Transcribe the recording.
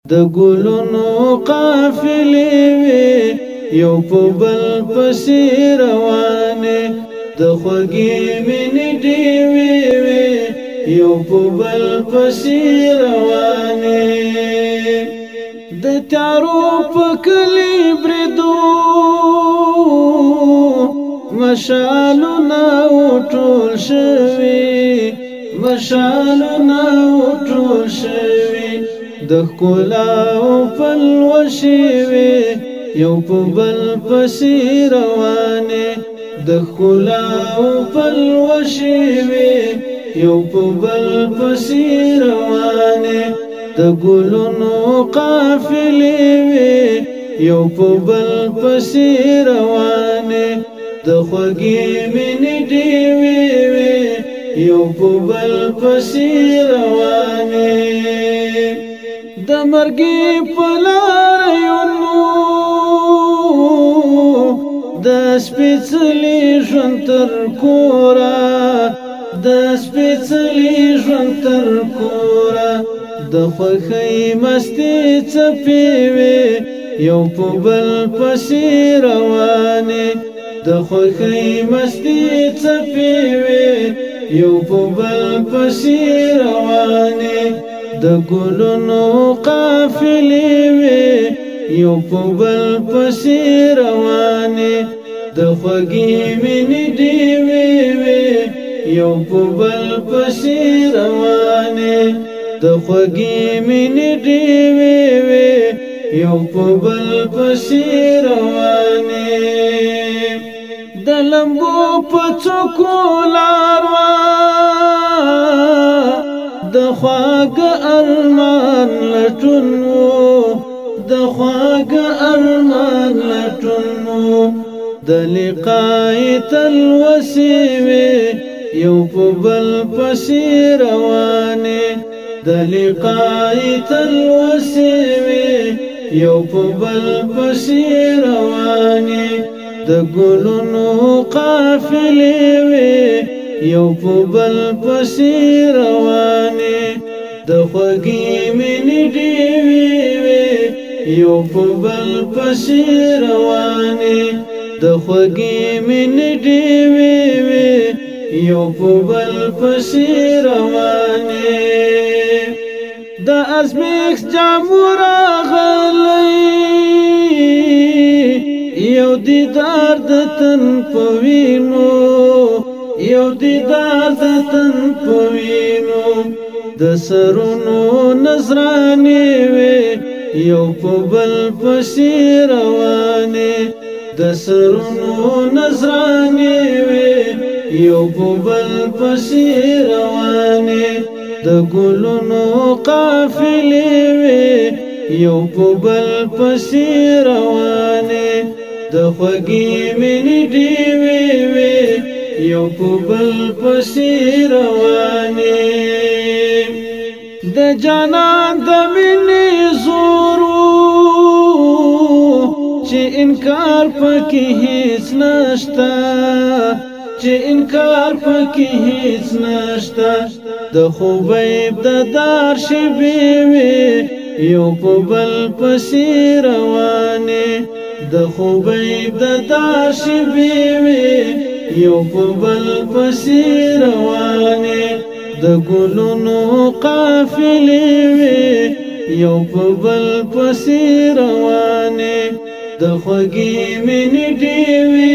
د ګلونو قافلې وي یو په بل پسې روانې د خوږې مینې ډېوې وي یو په بل پسې روانې د تیارو په کلي بریدو مشالونه وټول شوي مشالونه وټول شوي د ښکلا او پلوشې وي یو په بل پسې روانې د ښکلا او پلوشې وي یو په بل پسې روانې د ګلونو قافلې وي یو په بل پسې روانې د خوږې مینې ډېوې وي یو په بل پسې روانې د مرګي په لاریونو د سپېڅلي ژوند تر کوره د سپېڅلي ژوند تر کوره د خوښۍ مستې څپې وي یو په بل پسې روانې د خوښۍ مستې څپې وي یو په بل پسې روانې د ګلونو قافلې وي یو په بل پسې روانې د خوږې مینې ډېوې وي یو په بل پسې روانې د خوږې مینې ډېوې وي یو په بل پسې روانې د لمبو په څوکو لار وه د خواږه ارمان لټون وو د خواږه ارمان لټون وو د لقای تلوسې وي یو په بل پسې روانې د لقای تلوسې وي یو په بل پسې روانې د ګلونو قافلې وي یو په بل پسې روانې د خوږې مینې ډېوې وي یو په بل پسې روانې د خوږې مینې ډېوې وي یو په بل پسې روانې د ازمېښت جامو راغلی یو دیدار د تن په وینو یو دیدار د تن په وینو د سرونو نظرانې وي یو په بل پسې روانې د سرونو نظرانې وي یو په بل پسې روانې د ګلونو قافلې وي یو په بل پسې روانې د خوږې مینې ډېوې وي یو په بل پسې روانې د جانان د مینې زور چې انکار پکې هیڅ نشته چې انکار پکې هیڅ نشته د خوبۍ د دار شیبې وي یو په بل پسې روانې د خوبۍ د دار شیبې وي یو په بل پسې روانې د ګلونو قافلې وي یو په بل پسې روانې د خوږې مینې ډېوې